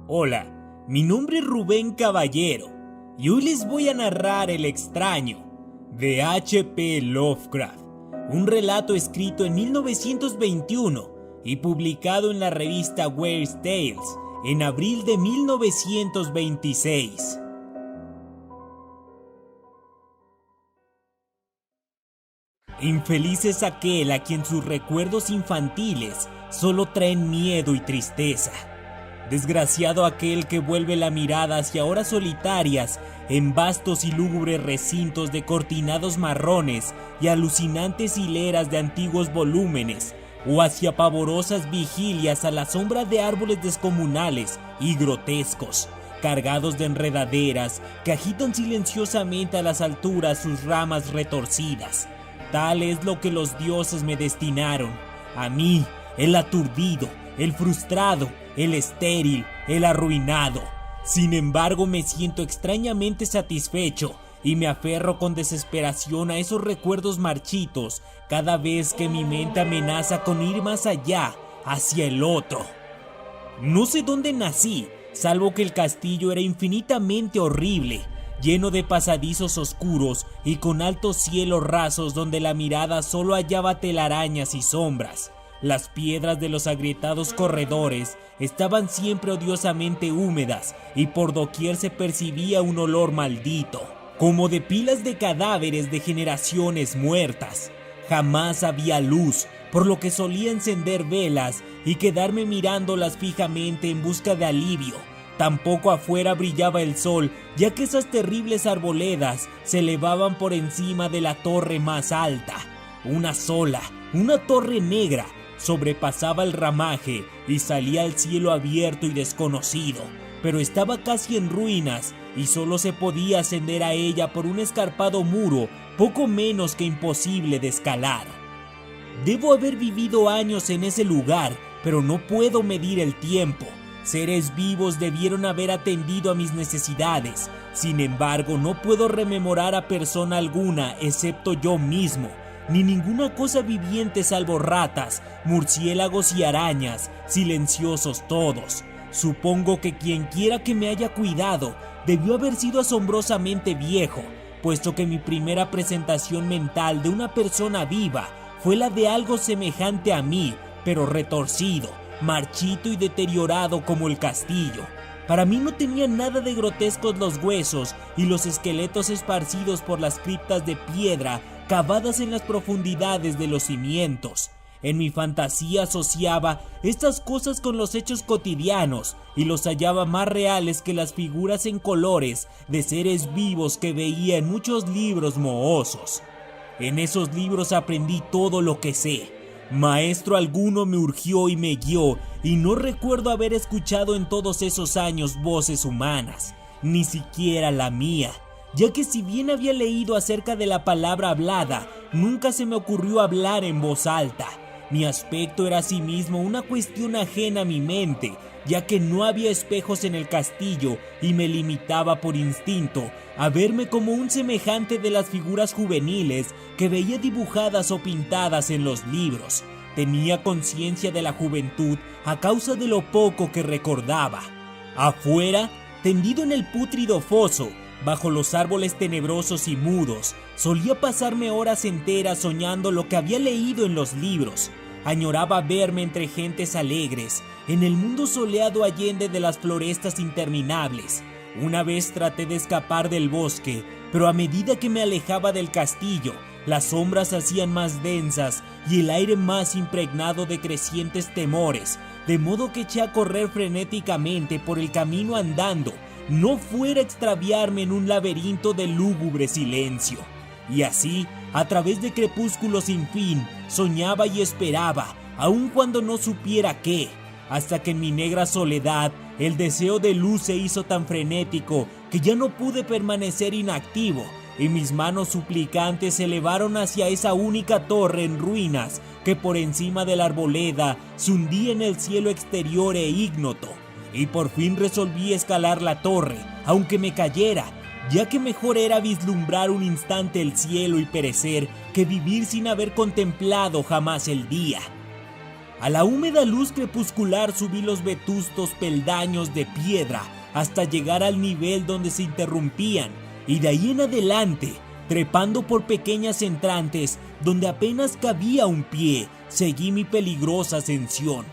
Hola, mi nombre es Rubén Caballero y hoy les voy a narrar El extraño de H.P. Lovecraft, un relato escrito en 1921 y publicado en la revista Weird Tales en abril de 1926. Infeliz es aquel a quien sus recuerdos infantiles solo traen miedo y tristeza. Desgraciado aquel que vuelve la mirada hacia horas solitarias en vastos y lúgubres recintos de cortinados marrones y alucinantes hileras de antiguos volúmenes, o hacia pavorosas vigilias a la sombra de árboles descomunales y grotescos, cargados de enredaderas que agitan silenciosamente a las alturas sus ramas retorcidas. Tal es lo que los dioses me destinaron, a mí, el aturdido, el frustrado, el estéril, el arruinado. Sin embargo, me siento extrañamente satisfecho y me aferro con desesperación a esos recuerdos marchitos cada vez que mi mente amenaza con ir más allá, hacia el otro. No sé dónde nací, salvo que el castillo era infinitamente horrible, lleno de pasadizos oscuros y con altos cielos rasos donde la mirada solo hallaba telarañas y sombras. Las piedras de los agrietados corredores estaban siempre odiosamente húmedas y por doquier se percibía un olor maldito, como de pilas de cadáveres de generaciones muertas. Jamás había luz, por lo que solía encender velas y quedarme mirándolas fijamente en busca de alivio. Tampoco afuera brillaba el sol, ya que esas terribles arboledas se elevaban por encima de la torre más alta. Una sola, una torre negra, sobrepasaba el ramaje y salía al cielo abierto y desconocido, pero estaba casi en ruinas y solo se podía ascender a ella por un escarpado muro poco menos que imposible de escalar. Debo haber vivido años en ese lugar, pero no puedo medir el tiempo. Seres vivos debieron haber atendido a mis necesidades. Sin embargo, no puedo rememorar a persona alguna excepto yo mismo, ni ninguna cosa viviente salvo ratas, murciélagos y arañas, silenciosos todos. Supongo que quien quiera que me haya cuidado debió haber sido asombrosamente viejo, puesto que mi primera presentación mental de una persona viva fue la de algo semejante a mí, pero retorcido, marchito y deteriorado como el castillo. Para mí no tenían nada de grotescos los huesos y los esqueletos esparcidos por las criptas de piedra cavadas en las profundidades de los cimientos. En mi fantasía asociaba estas cosas con los hechos cotidianos y los hallaba más reales que las figuras en colores de seres vivos que veía en muchos libros mohosos. En esos libros aprendí todo lo que sé. Maestro alguno me urgió y me guió, y no recuerdo haber escuchado en todos esos años voces humanas, ni siquiera la mía, ya que si bien había leído acerca de la palabra hablada, nunca se me ocurrió hablar en voz alta. Mi aspecto era asimismo una cuestión ajena a mi mente, ya que no había espejos en el castillo y me limitaba por instinto a verme como un semejante de las figuras juveniles que veía dibujadas o pintadas en los libros. Tenía conciencia de la juventud a causa de lo poco que recordaba. Afuera, tendido en el pútrido foso, bajo los árboles tenebrosos y mudos, solía pasarme horas enteras soñando lo que había leído en los libros. Añoraba verme entre gentes alegres, en el mundo soleado allende de las florestas interminables. Una vez traté de escapar del bosque, pero a medida que me alejaba del castillo, las sombras se hacían más densas y el aire más impregnado de crecientes temores, de modo que eché a correr frenéticamente por el camino andando, no fuera a extraviarme en un laberinto de lúgubre silencio. Y así, a través de crepúsculos sin fin, soñaba y esperaba, aun cuando no supiera qué, hasta que en mi negra soledad el deseo de luz se hizo tan frenético que ya no pude permanecer inactivo, y mis manos suplicantes se elevaron hacia esa única torre en ruinas que por encima de la arboleda se hundía en el cielo exterior e ignoto. Y por fin resolví escalar la torre, aunque me cayera, ya que mejor era vislumbrar un instante el cielo y perecer que vivir sin haber contemplado jamás el día. A la húmeda luz crepuscular subí los vetustos peldaños de piedra hasta llegar al nivel donde se interrumpían, y de ahí en adelante, trepando por pequeñas entrantes donde apenas cabía un pie, seguí mi peligrosa ascensión.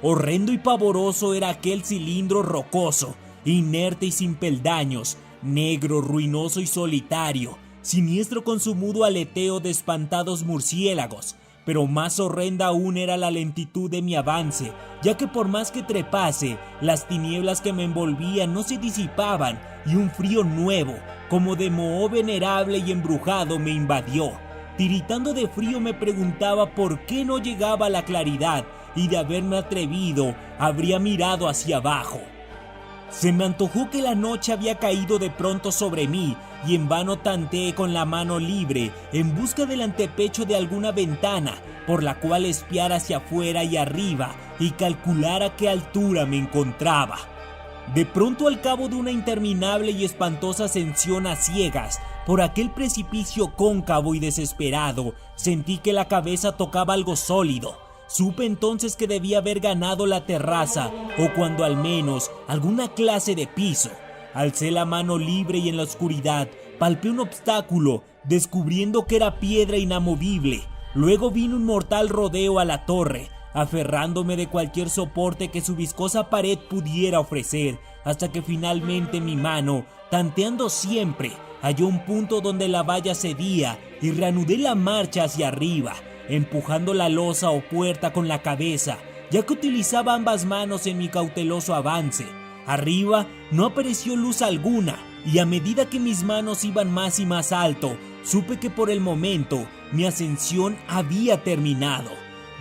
Horrendo y pavoroso era aquel cilindro rocoso, inerte y sin peldaños, negro, ruinoso y solitario, siniestro con su mudo aleteo de espantados murciélagos. Pero más horrenda aún era la lentitud de mi avance, ya que por más que trepase, las tinieblas que me envolvían no se disipaban y un frío nuevo, como de moho venerable y embrujado, me invadió. Tiritando de frío me preguntaba por qué no llegaba la claridad, y de haberme atrevido, habría mirado hacia abajo. Se me antojó que la noche había caído de pronto sobre mí, y en vano tanteé con la mano libre en busca del antepecho de alguna ventana por la cual espiar hacia afuera y arriba y calcular a qué altura me encontraba. De pronto, al cabo de una interminable y espantosa ascensión a ciegas por aquel precipicio cóncavo y desesperado, sentí que la cabeza tocaba algo sólido. Supe entonces que debía haber ganado la terraza, o cuando al menos alguna clase de piso. Alcé la mano libre y en la oscuridad palpé un obstáculo, descubriendo que era piedra inamovible. Luego vino un mortal rodeo a la torre, aferrándome de cualquier soporte que su viscosa pared pudiera ofrecer, hasta que finalmente mi mano, tanteando siempre, halló un punto donde la valla cedía y reanudé la marcha hacia arriba, empujando la losa o puerta con la cabeza, ya que utilizaba ambas manos en mi cauteloso avance. Arriba no apareció luz alguna, y a medida que mis manos iban más y más alto, supe que por el momento mi ascensión había terminado,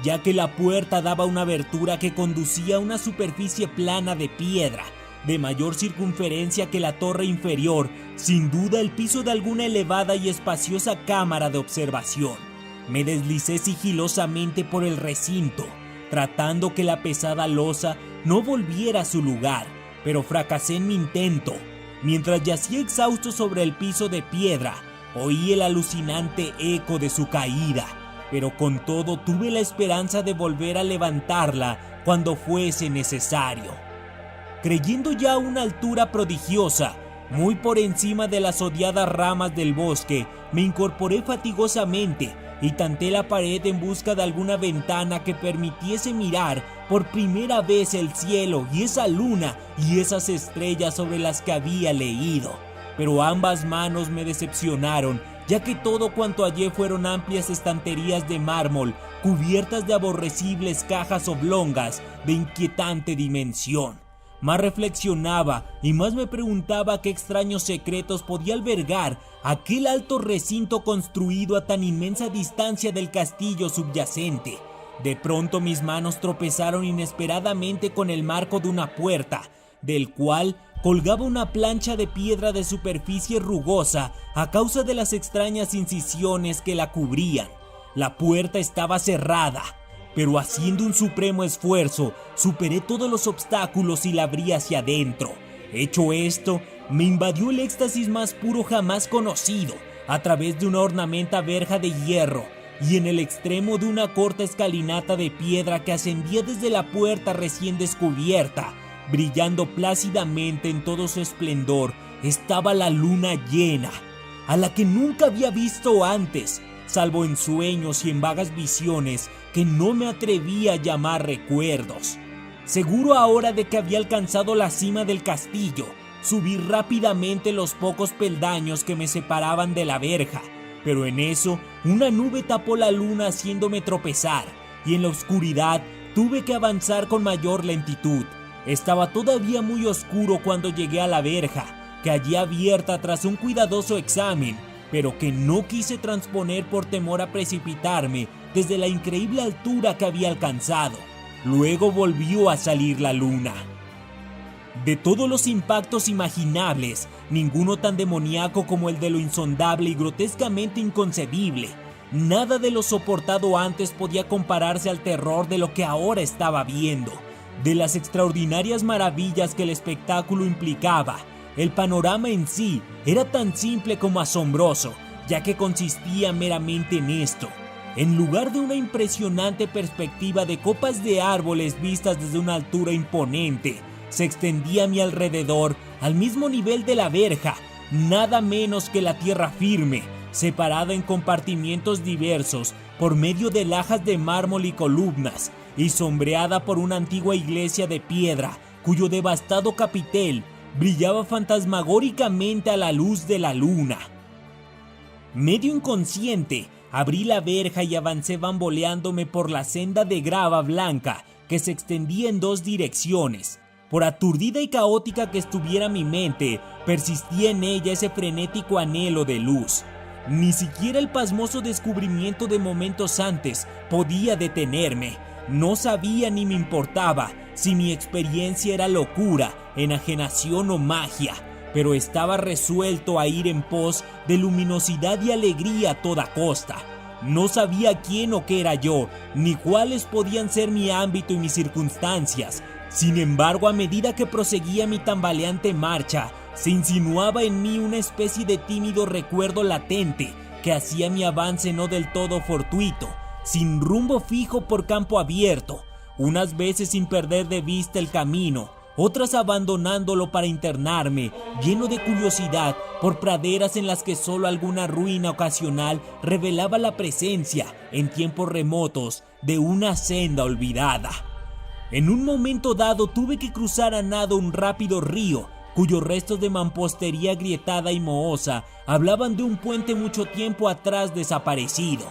ya que la puerta daba una abertura que conducía a una superficie plana de piedra, de mayor circunferencia que la torre inferior, sin duda el piso de alguna elevada y espaciosa cámara de observación. Me deslicé sigilosamente por el recinto, tratando que la pesada losa no volviera a su lugar, pero fracasé en mi intento. Mientras yacía exhausto sobre el piso de piedra, oí el alucinante eco de su caída, pero con todo tuve la esperanza de volver a levantarla cuando fuese necesario. Creyendo ya a una altura prodigiosa, muy por encima de las odiadas ramas del bosque, me incorporé fatigosamente y tanteé la pared en busca de alguna ventana que permitiese mirar por primera vez el cielo y esa luna y esas estrellas sobre las que había leído. Pero ambas manos me decepcionaron, ya que todo cuanto hallé fueron amplias estanterías de mármol cubiertas de aborrecibles cajas oblongas de inquietante dimensión. Más reflexionaba y más me preguntaba qué extraños secretos podía albergar aquel alto recinto construido a tan inmensa distancia del castillo subyacente. De pronto mis manos tropezaron inesperadamente con el marco de una puerta, del cual colgaba una plancha de piedra de superficie rugosa a causa de las extrañas incisiones que la cubrían. La puerta estaba cerrada, pero haciendo un supremo esfuerzo, superé todos los obstáculos y la abrí hacia adentro. Hecho esto, me invadió el éxtasis más puro jamás conocido, a través de una ornamenta verja de hierro, y en el extremo de una corta escalinata de piedra que ascendía desde la puerta recién descubierta, brillando plácidamente en todo su esplendor, estaba la luna llena, a la que nunca había visto antes, salvo en sueños y en vagas visiones que no me atrevía a llamar recuerdos. Seguro ahora de que había alcanzado la cima del castillo, subí rápidamente los pocos peldaños que me separaban de la verja, pero en eso una nube tapó la luna haciéndome tropezar, y en la oscuridad tuve que avanzar con mayor lentitud. Estaba todavía muy oscuro cuando llegué a la verja, que hallé abierta tras un cuidadoso examen, pero que no quise transponer por temor a precipitarme desde la increíble altura que había alcanzado. Luego volvió a salir la luna. De todos los impactos imaginables, ninguno tan demoníaco como el de lo insondable y grotescamente inconcebible. Nada de lo soportado antes podía compararse al terror de lo que ahora estaba viendo, de las extraordinarias maravillas que el espectáculo implicaba. El panorama en sí era tan simple como asombroso, ya que consistía meramente en esto: En lugar de una impresionante perspectiva de copas de árboles vistas desde una altura imponente, se extendía a mi alrededor, al mismo nivel de la verja, nada menos que la tierra firme, separada en compartimientos diversos por medio de lajas de mármol y columnas, y sombreada por una antigua iglesia de piedra, cuyo devastado capitel brillaba fantasmagóricamente a la luz de la luna. Medio inconsciente, abrí la verja y avancé bamboleándome por la senda de grava blanca que se extendía en dos direcciones. Por aturdida y caótica que estuviera mi mente, persistía en ella ese frenético anhelo de luz. Ni siquiera el pasmoso descubrimiento de momentos antes podía detenerme. No sabía ni me importaba si mi experiencia era locura, enajenación o magia, pero estaba resuelto a ir en pos de luminosidad y alegría a toda costa. No sabía quién o qué era yo, ni cuáles podían ser mi ámbito y mis circunstancias. Sin embargo, a medida que proseguía mi tambaleante marcha, se insinuaba en mí una especie de tímido recuerdo latente que hacía mi avance no del todo fortuito, sin rumbo fijo por campo abierto, unas veces sin perder de vista el camino, otras abandonándolo para internarme, lleno de curiosidad, por praderas en las que solo alguna ruina ocasional revelaba la presencia, en tiempos remotos, de una senda olvidada. En un momento dado tuve que cruzar a nado un rápido río, cuyos restos de mampostería agrietada y mohosa hablaban de un puente mucho tiempo atrás desaparecido.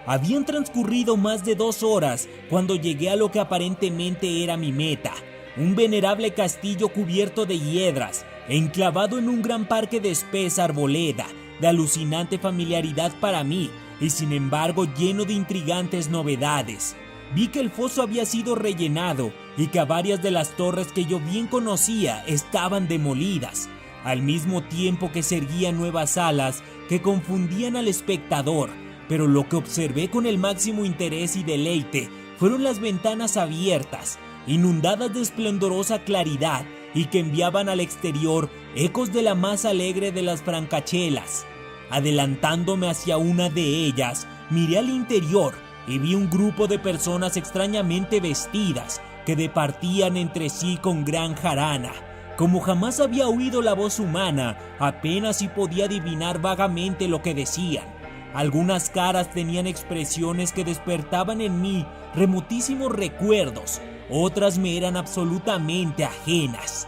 Habían transcurrido más de 2 horas cuando llegué a lo que aparentemente era mi meta, un venerable castillo cubierto de hiedras, enclavado en un gran parque de espesa arboleda, de alucinante familiaridad para mí, y sin embargo lleno de intrigantes novedades. Vi que el foso había sido rellenado y que varias de las torres que yo bien conocía estaban demolidas, al mismo tiempo que se erguían nuevas alas que confundían al espectador, pero lo que observé con el máximo interés y deleite fueron las ventanas abiertas, inundadas de esplendorosa claridad y que enviaban al exterior ecos de la más alegre de las francachelas. Adelantándome hacia una de ellas, miré al interior y vi un grupo de personas extrañamente vestidas que departían entre sí con gran jarana. Como jamás había oído la voz humana, apenas si podía adivinar vagamente lo que decían. Algunas caras tenían expresiones que despertaban en mí remotísimos recuerdos, otras me eran absolutamente ajenas.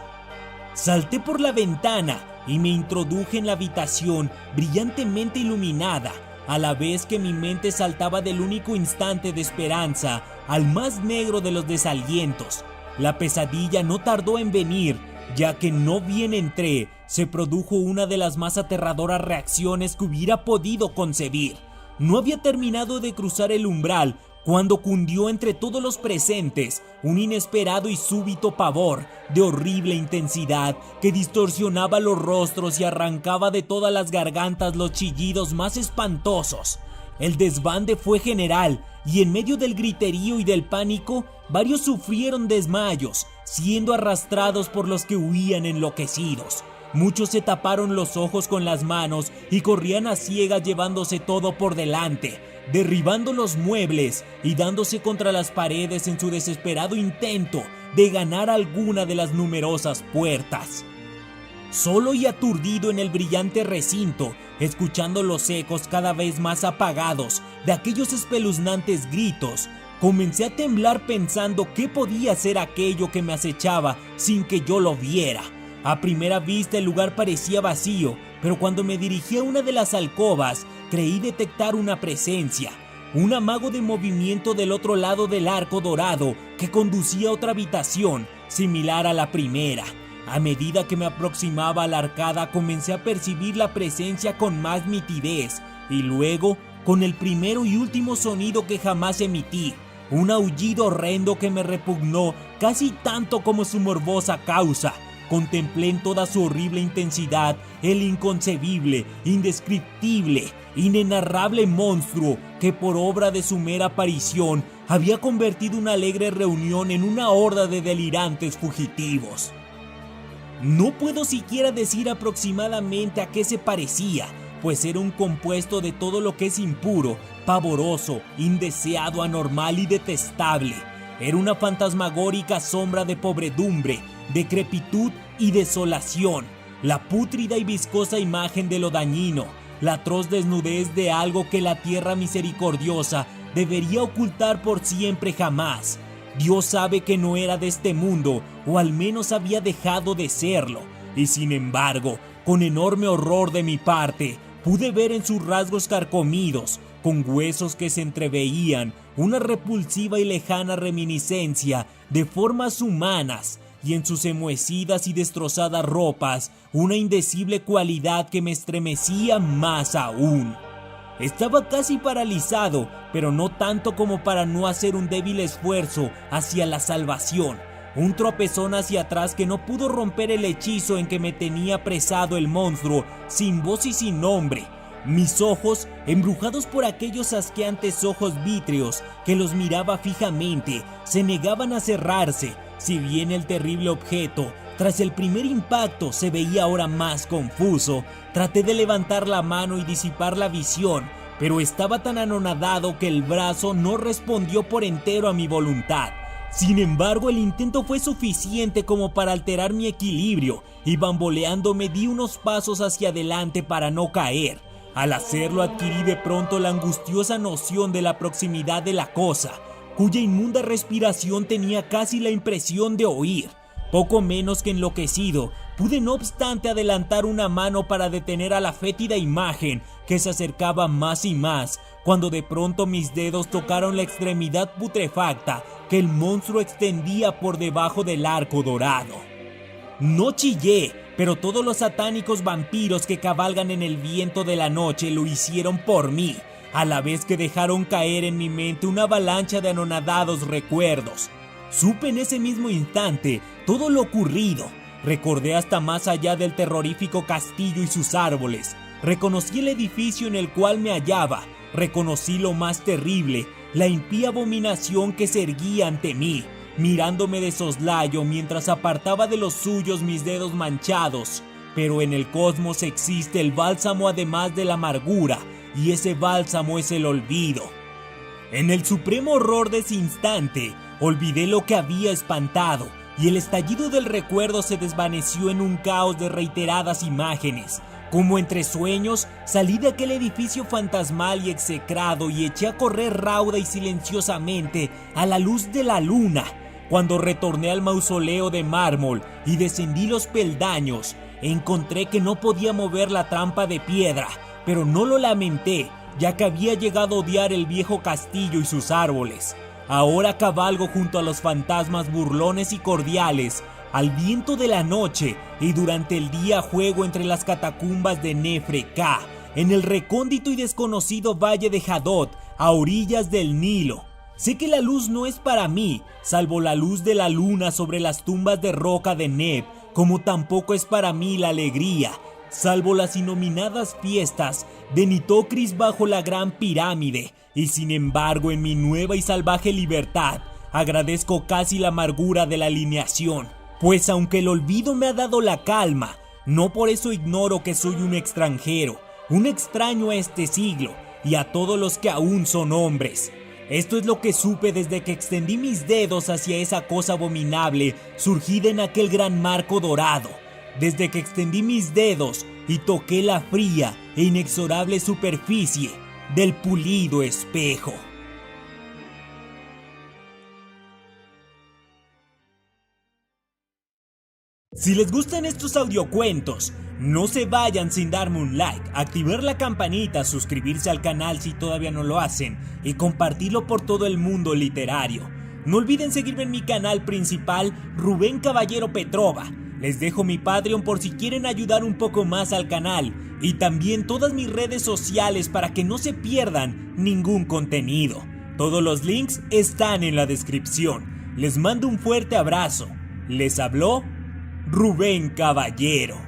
Salté por la ventana y me introduje en la habitación brillantemente iluminada, a la vez que mi mente saltaba del único instante de esperanza al más negro de los desalientos. La pesadilla no tardó en venir, ya que no bien entré, se produjo una de las más aterradoras reacciones que hubiera podido concebir. No había terminado de cruzar el umbral cuando cundió entre todos los presentes un inesperado y súbito pavor de horrible intensidad que distorsionaba los rostros y arrancaba de todas las gargantas los chillidos más espantosos. El desbande fue general y en medio del griterío y del pánico, varios sufrieron desmayos, siendo arrastrados por los que huían enloquecidos. Muchos se taparon los ojos con las manos y corrían a ciegas llevándose todo por delante, derribando los muebles y dándose contra las paredes en su desesperado intento de ganar alguna de las numerosas puertas. Solo y aturdido en el brillante recinto, escuchando los ecos cada vez más apagados de aquellos espeluznantes gritos, comencé a temblar pensando qué podía ser aquello que me acechaba sin que yo lo viera. A primera vista el lugar parecía vacío, pero cuando me dirigí a una de las alcobas, creí detectar una presencia, un amago de movimiento del otro lado del arco dorado que conducía a otra habitación, similar a la primera. A medida que me aproximaba a la arcada, comencé a percibir la presencia con más nitidez, y luego, con el primero y último sonido que jamás emití, un aullido horrendo que me repugnó casi tanto como su morbosa causa. Contemplé en toda su horrible intensidad el inconcebible, indescriptible, inenarrable monstruo que por obra de su mera aparición había convertido una alegre reunión en una horda de delirantes fugitivos. No puedo siquiera decir aproximadamente a qué se parecía, pues era un compuesto de todo lo que es impuro, pavoroso, indeseado, anormal y detestable. Era una fantasmagórica sombra de pobredumbre, decrepitud y desolación, la pútrida y viscosa imagen de lo dañino, la atroz desnudez de algo que la tierra misericordiosa debería ocultar por siempre jamás. Dios sabe que no era de este mundo, o al menos había dejado de serlo, y sin embargo, con enorme horror de mi parte, pude ver en sus rasgos carcomidos, con huesos que se entreveían, una repulsiva y lejana reminiscencia de formas humanas, y en sus enmohecidas y destrozadas ropas, una indecible cualidad que me estremecía más aún. Estaba casi paralizado, pero no tanto como para no hacer un débil esfuerzo hacia la salvación. Un tropezón hacia atrás que no pudo romper el hechizo en que me tenía apresado el monstruo, sin voz y sin nombre. Mis ojos, embrujados por aquellos asqueantes ojos vítreos que los miraba fijamente, se negaban a cerrarse, si bien el terrible objeto, tras el primer impacto, se veía ahora más confuso. Traté de levantar la mano y disipar la visión, pero estaba tan anonadado que el brazo no respondió por entero a mi voluntad. Sin embargo, el intento fue suficiente como para alterar mi equilibrio, y bamboleándome di unos pasos hacia adelante para no caer. Al hacerlo adquirí de pronto la angustiosa noción de la proximidad de la cosa, cuya inmunda respiración tenía casi la impresión de oír. Poco menos que enloquecido, pude no obstante adelantar una mano para detener a la fétida imagen que se acercaba más y más, cuando de pronto mis dedos tocaron la extremidad putrefacta que el monstruo extendía por debajo del arco dorado. No chillé, pero todos los satánicos vampiros que cabalgan en el viento de la noche lo hicieron por mí, a la vez que dejaron caer en mi mente una avalancha de anonadados recuerdos. Supe en ese mismo instante todo lo ocurrido. Recordé hasta más allá del terrorífico castillo y sus árboles. Reconocí el edificio en el cual me hallaba. Reconocí lo más terrible, la impía abominación que se erguía ante mí, mirándome de soslayo mientras apartaba de los suyos mis dedos manchados. Pero en el cosmos existe el bálsamo además de la amargura, y ese bálsamo es el olvido. En el supremo horror de ese instante, olvidé lo que había espantado, y el estallido del recuerdo se desvaneció en un caos de reiteradas imágenes. Como entre sueños, salí de aquel edificio fantasmal y execrado y eché a correr rauda y silenciosamente a la luz de la luna. Cuando retorné al mausoleo de mármol y descendí los peldaños, encontré que no podía mover la trampa de piedra, pero no lo lamenté, ya que había llegado a odiar el viejo castillo y sus árboles. Ahora cabalgo junto a los fantasmas burlones y cordiales, al viento de la noche, y durante el día juego entre las catacumbas de Nefre-Ka, en el recóndito y desconocido valle de Hadot, a orillas del Nilo. Sé que la luz no es para mí, salvo la luz de la luna sobre las tumbas de roca de Neb, como tampoco es para mí la alegría, salvo las inominadas fiestas de Nitocris bajo la gran pirámide, y sin embargo en mi nueva y salvaje libertad agradezco casi la amargura de la alineación, pues aunque el olvido me ha dado la calma, no por eso ignoro que soy un extranjero, un extraño a este siglo y a todos los que aún son hombres. Esto es lo que supe desde que extendí mis dedos hacia esa cosa abominable surgida en aquel gran marco dorado, desde que extendí mis dedos y toqué la fría e inexorable superficie del pulido espejo. Si les gustan estos audiocuentos, no se vayan sin darme un like, activar la campanita, suscribirse al canal si todavía no lo hacen y compartirlo por todo el mundo literario. No olviden seguirme en mi canal principal, Rubén Caballero Petrova. Les dejo mi Patreon por si quieren ayudar un poco más al canal y también todas mis redes sociales para que no se pierdan ningún contenido. Todos los links están en la descripción. Les mando un fuerte abrazo. Les habló Rubén Caballero.